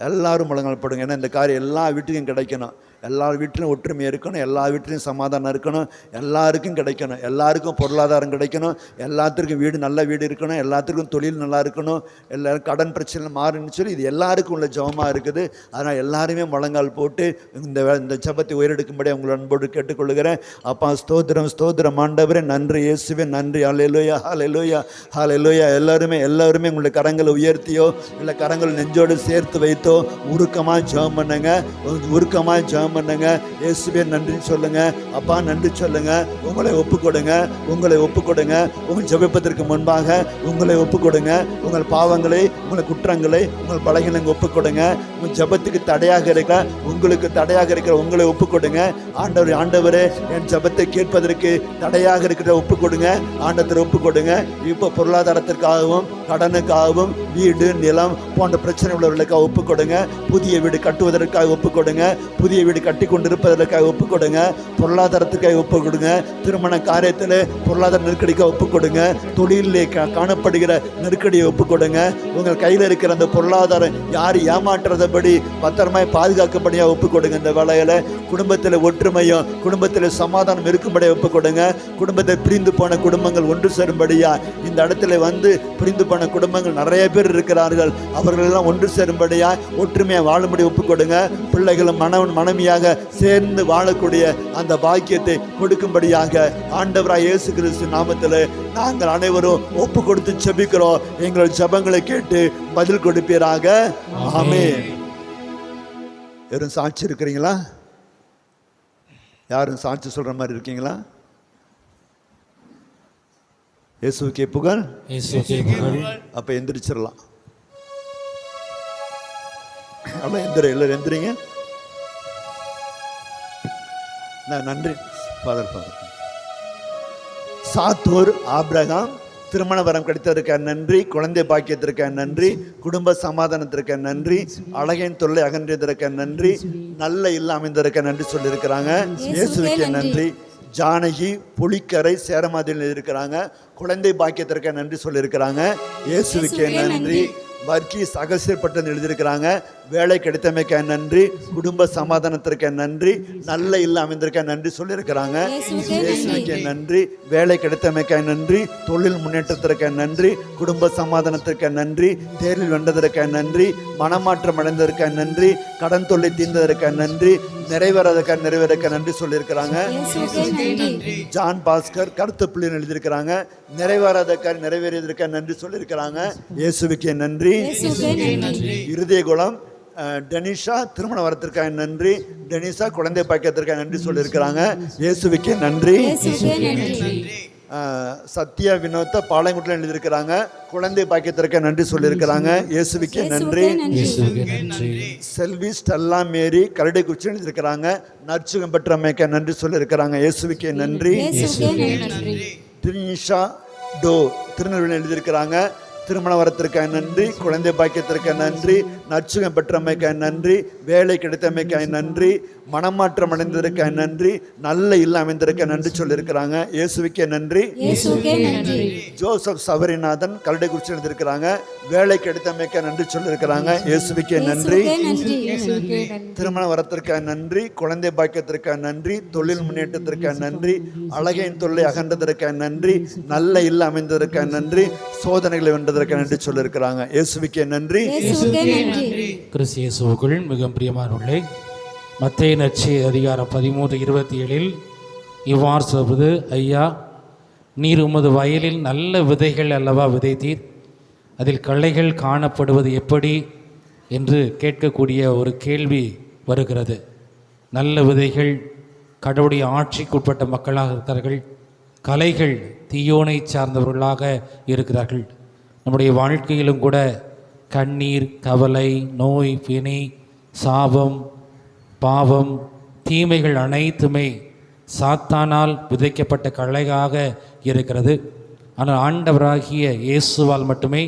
எல்லாரும் முழங்கால் போடுங்க. ஏன்னா இந்த காரியம் எல்லா வீட்டுக்கும் கிடைக்கணும். எல்லார் வீட்டிலும் ஒற்றுமை இருக்கணும், எல்லா வீட்டிலையும் சமாதானம் இருக்கணும், எல்லாருக்கும் கிடைக்கணும், எல்லாருக்கும் பொருளாதாரம் கிடைக்கணும், எல்லாத்திற்கும் வீடு நல்ல வீடு இருக்கணும், எல்லாத்துக்கும் தொழில் நல்லா இருக்கணும், எல்லாரும் கடன் பிரச்சனை மாறுன்னு சொல்லி இது எல்லாருக்கும் உள்ள ஜெபமாக இருக்குது. அதனால் எல்லாருமே முழங்கால் போட்டு இந்த ஜெபத்தை உயரெடுக்கும்படி உங்களை அன்போடு கேட்டுக்கொள்கிறேன். அப்பா ஸ்தோத்திரம் ஸ்தோத்திரம் ஆண்டவரே, நன்றி இயேசுவே, நன்றி. ஹல்லேலூயா ஹல்லேலூயா ஹல்லேலூயா. எல்லாருமே உங்களுடைய கரங்களை உயர்த்தியோ இல்லை கரங்களை நெஞ்சோடு சேர்த்து வைத்தோ உருக்கமாக ஜெபம் பண்ணுங்க, உருக்கமாக ஜெபம் பண்ணுங்க. இயேசுவே நன்றின்னு சொல்லுங்க, அப்பா நன்றி சொல்லுங்க. உங்களை ஒப்பு கொடுங்க, உங்களை ஒப்பு கொடுங்க. உங்கள் ஜெபிப்பதற்கு முன்பாக உங்களை ஒப்பு கொடுங்க. உங்கள் பாவங்களை, உங்கள் குற்றங்களை, உங்கள் பலகீனங்களை ஒப்பு கொடுங்க. உங்கள் ஜெபத்துக்கு தடையாக இருக்கிற உங்களுக்கு தடையாக இருக்கிற உங்களை ஒப்பு கொடுங்க. ஆண்டவரே என் ஜெபத்தை கேட்பதற்கு தடையாக இருக்கிற ஒப்பு கொடுங்க, ஆண்டவரை ஒப்பு கொடுங்க. இப்போ பொருளாதாரத்திற்காகவும் கடனுக்காகவும் வீடு நிலம் போன்ற பிரச்சனை உள்ளவர்களுக்காக ஒப்பு கொடுங்க. புதிய வீடு கட்டுவதற்காக ஒப்பு கொடுங்க, புதிய வீடு கட்டி கொண்டிருப்பதற்காக ஒப்பு கொடுங்க, பொருளாதாரத்துக்காக ஒப்பு கொடுங்க, திருமண காரியத்தில் பொருளாதார நெருக்கடிக்காக ஒப்பு கொடுங்க, தொழிலே காணப்படுகிற நெருக்கடியை ஒப்பு கொடுங்க. உங்கள் கையில் இருக்கிற அந்த பொருளாதாரம் யார் ஏமாற்றுறதபடி பத்திரமாய் பாதுகாக்கப்படியாக ஒப்பு கொடுங்க. இந்த வேளையில் குடும்பத்தில் ஒற்றுமையும் குடும்பத்தில் சமாதானம் இருக்கும்படியாக ஒப்பு கொடுங்க. குடும்பத்தில் பிரிந்து போன குடும்பங்கள் ஒன்று சேரும்படியா, இந்த இடத்துல வந்து பிரிந்து போன குடும்பங்கள் நிறைய பேர் இருக்கிறார்கள், அவர்களெல்லாம் ஒன்று சேரும்படியா ஒற்றுமையாக வாழும்படி ஒப்பு கொடுங்க. பிள்ளைகளும் மனைவியாக சேர்ந்து வாழக்கூடிய அந்த பாக்கியத்தை கொடுக்கும்படியாக ஆண்டவராய் இயேசு கிறிஸ்து நாமத்தில் நாங்கள் அனைவரும் ஒப்பு கொடுத்து ஜெபிக்கிறோம். எங்கள் ஜெபங்களை கேட்டு பதில் கொடுப்பீராக. ஆமென். யாரும் சாட்சி இருக்கிறீங்களா? யாரும் சாட்சி சொல்ற மாதிரி இருக்கீங்களா? இயேசுவுக்கே புகழ். அப்ப எந்திரிச்சிடலாம். எல்லாரும் எந்திரிங்க. நன்றி ஃபாதர். சாத்தூர் ஆபிரகாம் திருமண வரம் கிடைத்ததற்காக நன்றி, குழந்தை பாக்கியத்திற்காக நன்றி, குடும்ப சமாதானத்திற்காக நன்றி, அழகின் தொல்லை அகன்றியதற்காக நன்றி, நல்ல இல்ல அமைந்ததற்காக நன்றி சொல்லியிருக்கிறாங்க. இயேசுவுக்கே நன்றி. ஜானகி புலிக்கரை சேரமாதியில் இருக்கிறாங்க, குழந்தை பாக்கியத்திற்காக நன்றி சொல்லியிருக்கிறாங்க. இயேசுவுக்கே நன்றி. வர்க்கீஸ் அகசியப்பட்டு எழுதியிருக்கிறாங்க. வேலை கிடைத்தமைக்க நன்றி, குடும்ப சமாதானத்திற்கு நன்றி, நல்ல இல்ல அமைந்திருக்க நன்றி சொல்லியிருக்கிறாங்க. இயேசுவுக்கே நன்றி. வேலை கிடைத்தமைக்க நன்றி, தொழில் முன்னேற்றத்திற்கு நன்றி, குடும்ப சமாதானத்திற்கு நன்றி, தேர்வில் வென்றதற்கு நன்றி, மனமாற்றம் அடைந்ததற்கு நன்றி, கடன் தொல்லை தீர்ந்ததற்கு நன்றி, நிறைவேறதற்க நன்றி சொல்லியிருக்கிறாங்க. ஜான் பாஸ்கர் கருத்து பிள்ளைன்னு எழுதியிருக்கிறாங்க. நிறைவேறியதற்காக நன்றி சொல்லியிருக்கிறாங்க. இயேசுவுக்கே நன்றி. இருதயகுலம் டெனிஷா திருமண வரத்திற்காக நன்றி, டெனிஷா குழந்தை பாக்கியத்திற்காக நன்றி சொல்லியிருக்கிறாங்க. இயேசுவுக்கே நன்றி. சத்யா வினோத்த பாளையங்குட்டில் எழுதியிருக்கிறாங்க. குழந்தை பாக்கியத்திற்காக நன்றி சொல்லியிருக்கிறாங்க. இயேசுவுக்கே நன்றி. செல்வி ஸ்டெல்லா மேரி கரடிக்குச்சி எழுதியிருக்கிறாங்க. நற்சுகம் பெற்றமைக்க நன்றி சொல்லியிருக்கிறாங்க. இயேசுவுக்கே நன்றி. ட்ரினிஷா டோ திருநெல்வேலி எழுதியிருக்கிறாங்க. திருமண வரத்திற்காக நன்றி, குழந்தை பாக்கியத்திற்காக நன்றி, நற்சுகம் பெற்றமைக்காக நன்றி, வேலை கிடைத்தமைக்காக நன்றி, மனமாற்றம் அடைந்ததற்காக நன்றி, நல்ல இல்ல அமைந்ததற்காக நன்றி சொல்லியிருக்கிறாங்க. இயேசுவுக்கே நன்றி. ஜோசப் சபரிநாதன் கரடிக்குறிச்சி எழுதியிருக்கிறாங்க. வேலை கிடைத்தமைக்காக நன்றி சொல்லியிருக்கிறாங்க. இயேசுவுக்கே நன்றி. திருமண வரத்திற்காக நன்றி, குழந்தை பாக்கியத்திற்காக நன்றி, தொழில் முன்னேற்றத்திற்காக நன்றி, அழகின் தொல்லை அகன்றதற்காக நன்றி, நல்ல இல்ல அமைந்ததற்காக நன்றி, சோதனைகளை வென்றதற்காக நன்றி சொல்லியிருக்கிறாங்க. இயேசுவுக்கே நன்றி. கிறிஸ்து இயேசுவுக்குள் மிகவும் பிரியமானவர்களே, மத்தேயு நற்செய்தி அதிகாரம் 13:27 இவ்வாறு சொல்வது, ஐயா நீர் உமது வயலில் நல்ல விதைகள் அல்லவா விதைத்தீர், அதில் களைகள் காணப்படுவது எப்படி என்று கேட்கக்கூடிய ஒரு கேள்வி வருகிறது. நல்ல விதைகள் கடவுளுடைய ஆட்சிக்குட்பட்ட மக்களாக இருக்கிறார்கள், களைகள் தீயோனை சார்ந்தவர்களாக இருக்கிறார்கள். நம்முடைய வாழ்க்கையிலும் கூட கண்ணீர், கவலை, நோய், பிணி, சாபம், பாவம், தீமைகள் அனைத்துமே சாத்தானால் விதைக்கப்பட்ட களையாக இருக்கிறது. ஆனால் ஆண்டவராகிய இயேசுவால் மட்டுமே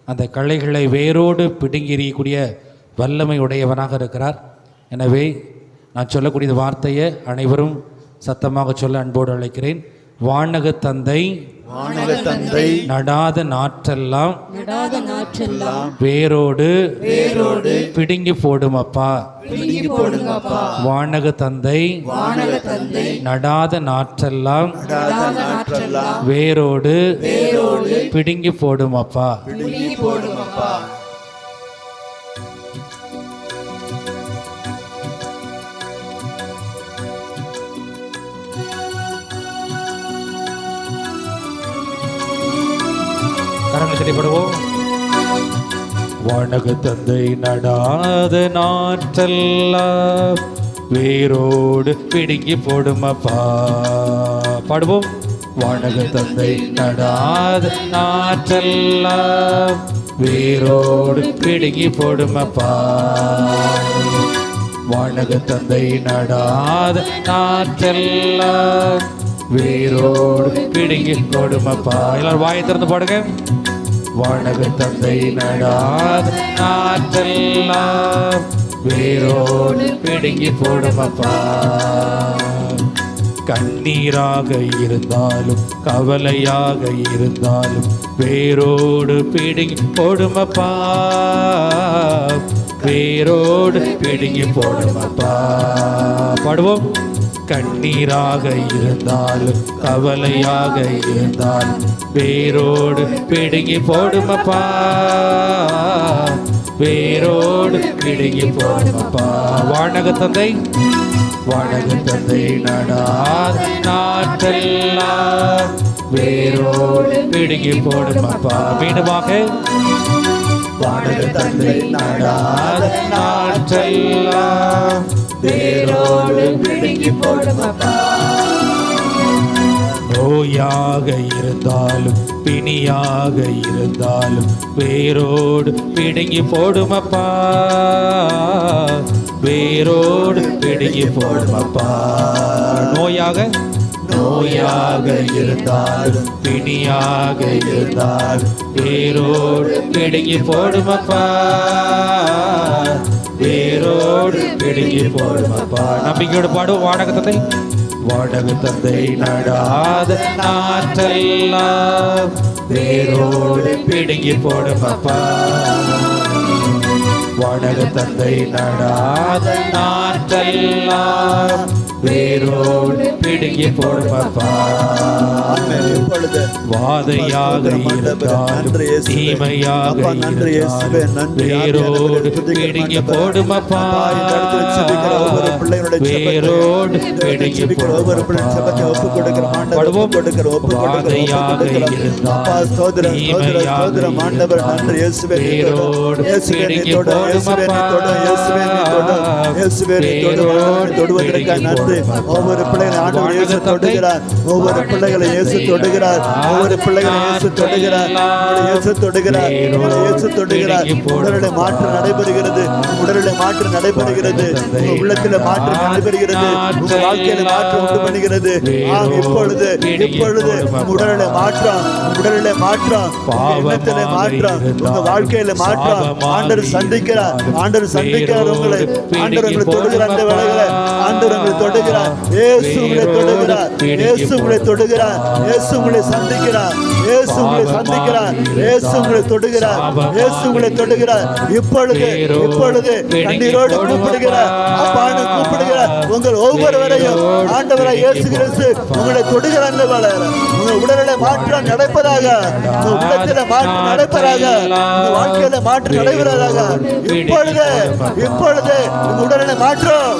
அந்த களைகளை வேரோடு பிடுங்கி எறியக்கூடிய வல்லமை உடையவனாக இருக்கிறார். எனவே நான் சொல்லக்கூடிய வார்த்தையை அனைவரும் சத்தமாக சொல்ல அன்போடு அழைக்கிறேன். வானக தந்தை, வானக தந்தை நடாத நாற்றெல்லாம் நடாத நாற்றெல்லாம் வேரோடு பிடுங்கி போடும் அப்பா. பிடுங்கி போடுங்க அப்பா. வானக தந்தை நடாத நாற்றெல்லாம் வேரோடு பிடுங்கி போடும் அப்பா. பிடுங்கி போடுங்க அப்பா. கரங்களை தட்டிப்படுவோம். வானக தந்தை நடாத நாற்றெல்லாம் வேரோடு பிடுங்கி போடும் அப்பா. பாடுவோம். வானக தந்தை நடாத நாற்றெல்லாம் வேரோடு பிடுங்கி போடும் அப்பா. வானக தந்தை நடாத நாற்றெல்லாம் வேரோடு பிடுங்கி போடும் அப்பா. எல்லாரும் வாயை திறந்து பாடுங்க. வானக தந்தை நடாத நாற்றெல்லாம் வேரோடு பிடுங்கி போடும் அப்பா. கண்ணீராக இருந்தாலும் கவலையாக இருந்தாலும் வேரோடு பிடுங்கி போடும் அப்பா. வேரோடு பிடுங்கி போடும் அப்பா. பாடுவோம். கண்ணீராக இருந்தாலும் கவலையாக இருந்தாலும் வேரோடு பிடுங்கி போடும் அப்பா. வேரோடு பிடுங்கி போடும் அப்பா. வானக தந்தை நடாத நாற்றெல்லாம் வேரோடு பிடுங்கி போடும் அப்பா. மீண்டுமாக. வானக தந்தை நடாத நாற்றெல்லாம் வேரோடு பிடுங்கி போடும் அப்பா. நோயாக இருந்தாலும் பிணியாக இருந்தாலும் வேரோடு பிடுங்கி போடும் அப்பா. வேரோடு பிடுங்கி போடும் அப்பா. நோயாக இருந்தாலும் பிணியாக இருந்தாலும் வேரோடு பிடுங்கி போடும் அப்பா. வேரோடு பிடுங்கி போடும் அப்பா. நம்பிக்கையோடு பாடும். வானக தந்தை நடாத நாற்றெல்லாம் வேரோடு பிடுங்கி போடும் அப்பா. வானக தந்தை நடாத நாற்றெல்லாம் வேரோடு பிடுங்கி போடும் அப்பா. வாதையாக இருந்தாலும் தீமையாக இருந்தாலும் வேரோடு பிடுங்கி போடும் அப்பா. வேரோடு பிடுங்கி போடும் அப்பா. வாதையாக இருந்தாலும் தீமையாக இருந்தாலும் வேரோடு பிடுங்கி போடும் அப்பா. ஒவ்வொரு பிள்ளைகளை ஆண்டவர் இயேசு தொடுகிறார். ஒவ்வொரு பிள்ளைகளை இயேசு தொடுகிறார். ஒவ்வொரு பிள்ளைகளை இயேசு தொடுகிறார். இயேசு தொடுகிறார். இயேசு தொடுகிறார். உடலுடைய மாற்றம் நடைபெறுகிறது. உடலுடைய மாற்றம் நடைபெறுகிறது. உங்க உள்ளத்தில் மாற்றம் நடைபெறுகிறது. உங்க வாழ்க்கையில மாற்றம் உண்டு பண்ணுகிறது. இப்பொழுது உடலுடைய மாற்றம், உடலுடைய மாற்றம், எண்ணத்திலே மாற்றம், உங்க வாழ்க்கையில மாற்றம் ஆண்டவர் சந்திக்கிறார். ஆண்டவர் சந்திக்கிறார். உங்களை ஆண்டவர் உங்களை தொடுகிறார். அந்த வேளையில ஆண்டவர் உங்களை தொடுகிறார். இயேசு உங்களை தொடுகிறார். இயேசு உங்களை தொடுகிறார். இயேசு உங்களை சந்திக்கிறார். இயேசு உங்களை சந்திக்கிறார். இயேசு உங்களை தொடுகிறார். இயேசு உங்களை தொடுகிறார். இப்பொழுது கண்ணீரோடு கூப்பிடுகிறார். அப்பான்னு கூப்பிடுகிறார். உங்கள் ஒவ்வொருவரையும் ஆண்டவராய் இயேசு கிறிஸ்து உங்களை தொடுகிறார். அந்த வேளையில உங்க உடலிலே மாற்றம் நடப்பதாக, உங்க உள்ளத்திலே மாற்றம் நடப்பதாக, உங்க வாழ்க்கையில மாற்றம் நடைபெறுவதாக. இப்பொழுது உங்க உடலிலே மாற்றம்,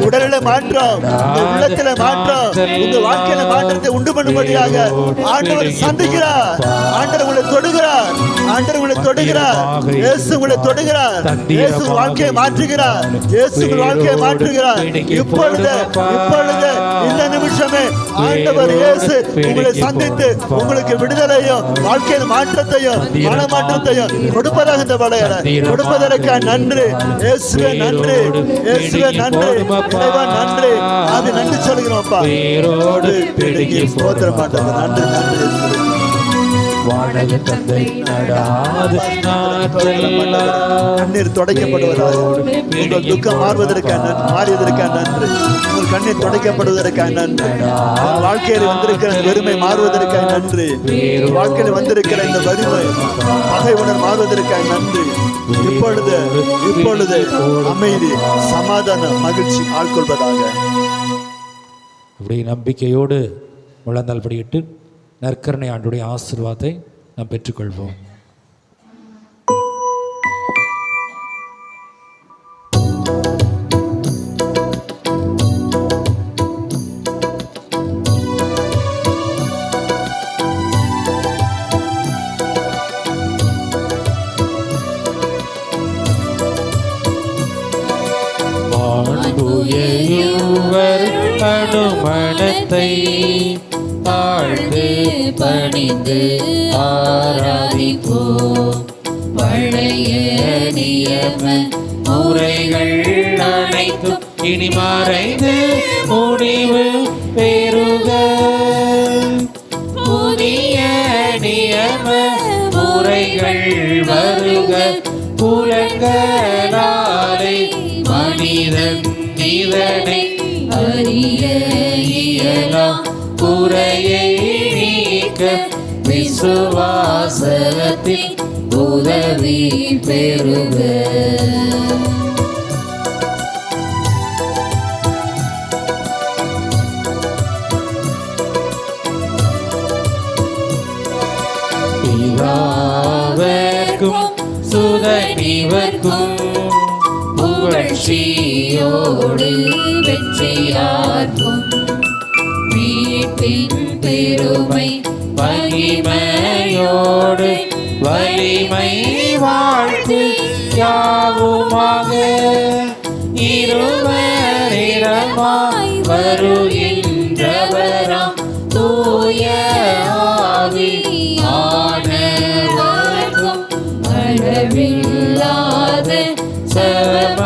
உடலிலே மாற்றம், உங்க உள்ளத்திலே மாற்றம், உங்க வாழ்க்கையில மாற்றத்தை உண்டு பண்ணும்படியாக ஆண்டவர் சந்திக்கிறார். ஆண்டவர் உங்களை தொடுகிறார். ஆண்டவர் உங்களை தொடுகிறார். இயேசு உங்களை தொடுகிறார். இயேசு வாழ்க்கையை மாற்றுகிறார். இயேசு வாழ்க்கையை மாற்றுகிறார். இப்பொழுது இந்த நிமிஷமே ஆண்டவர் இயேசு உங்களை சந்தித்து உங்களுக்கு விடுதலையும் வாழ்க்கையின் மாற்றத்தையும் மனமாற்றத்தையும் கொடுப்பதாக இந்த வேளையில கொடுப்பதற்காக நன்றி. இயேசுவே நன்றி. இயேசுவே நன்றி. இறைவா நன்றி. அது நன்றி சொல்கிறோம் அப்பா. ஸ்தோத்திரம் ஆண்டவரே. நன்றி நன்றி. வானக தந்தை நடாது கண்ணீர் துடைக்கப்படுவதாக, உங்கள் துக்கம் மாறியதற்காக நன்றி. உங்கள் கண்ணீர் துடைக்கப்படுவதற்காக நன்றி. வாழ்க்கையில் வந்திருக்கிற வெறுமை மாறுவதற்காக நன்றி. வாழ்க்கையில் வந்திருக்கிற இந்த வறுமை பகை உணர் மாறுவதற்காக நன்றி. இப்பொழுது அமைதி, சமாதானம், மகிழ்ச்சி ஆட்கொள்வதாக. அப்படி நம்பிக்கையோடு முழந்தால் படியிட்டு நற்கருணை ஆண்டுடைய ஆசீர்வாதத்தை நாம் பெற்றுக்கொள்வோம். மனத்தை தாழ்ந்து பணிந்து ஆராதிப்போம். பழைய நியம முறைகள் அனைத்தும் இனி மறைந்து முடிவு பெறுக. புதிய நியம முறைகள் வருக. புலங்களாலே மனிதன் இதனை அறிய இயலாம். குறையை நீக்க விசுவாசத்தின் உதவி பெறுக. பிதாவர்க்கும் சுதனிவர்க்கும் புகழ்ச்சியோடு வெற்றியார்க்கும் வீட்டின் பெருமை மகிமையோடு வலிமை வாழ்த்து யாவுமாக. இருவரிடமாய் வருகின்றவராம் தூய ஆவி ஆனவர்க்கும் அளவில்லாத சம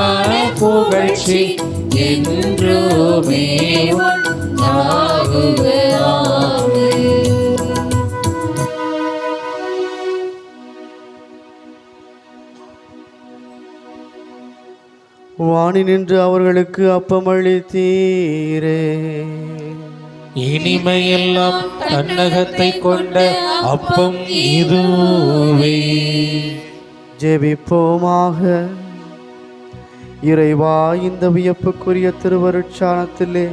புகழ்ச்சி என்றுமே உண்டாகுக. வாணி நின்று அவர்களுக்கு அப்பமளித்தீரே. இனிமையெல்லாம் தன்னகத்தை கொண்ட அப்பம் இதுவே. ஜெபிப்போமாக. இறைவா, இந்த வியப்புக்குரிய திருவருட்சானத்திலே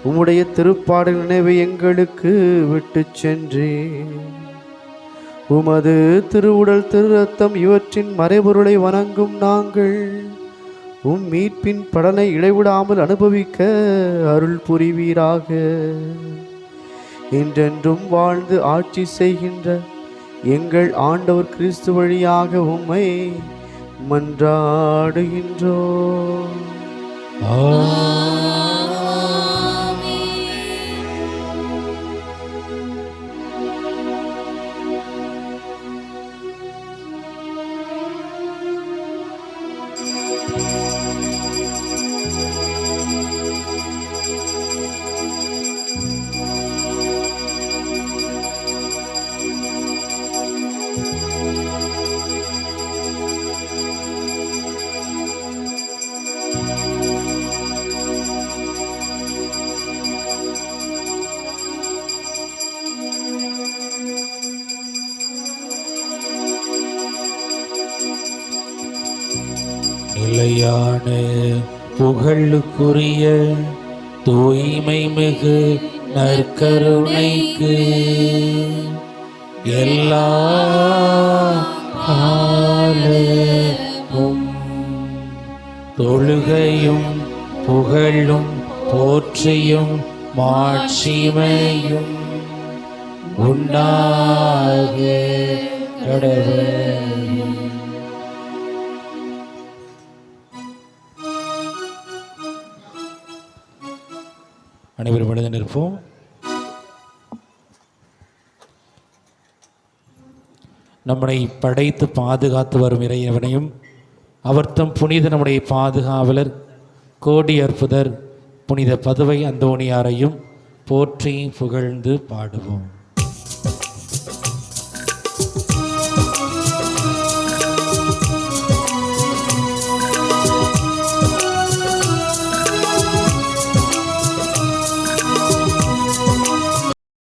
உம்முடைய திருப்பாடல் நினைவை எங்களுக்கு விட்டு சென்றே. உமது திருவுடல் திரு ரத்தம் இவற்றின் மறைபொருளை வணங்கும் நாங்கள் உம் மீட்பின் பலனை இடைவிடாமல் அனுபவிக்க அருள் புரிவீராக. என்றென்றும் வாழ்ந்து ஆட்சி செய்கின்ற எங்கள் ஆண்டவர் கிறிஸ்து வழியாக உம்மை மன்றாடுகின்றோம். நிலையான புகழுக்குரிய தூய்மை மிகு நற்கருணைக்கு எல்லா காலமும் தொழுகையும் புகழும் போற்றியும் மாட்சிமையும் உண்டாக கடவுள். அனைவரும் எழுந்து நிற்போம். நம்மை படைத்து பாதுகாத்து வரும் இறைவனையும் அவர் தம் புனித நம்முடைய பாதுகாவலர் கோடி அற்புதர் புனித பதுவை அந்தோணியாரையும் போற்றி புகழ்ந்து பாடுவோம்.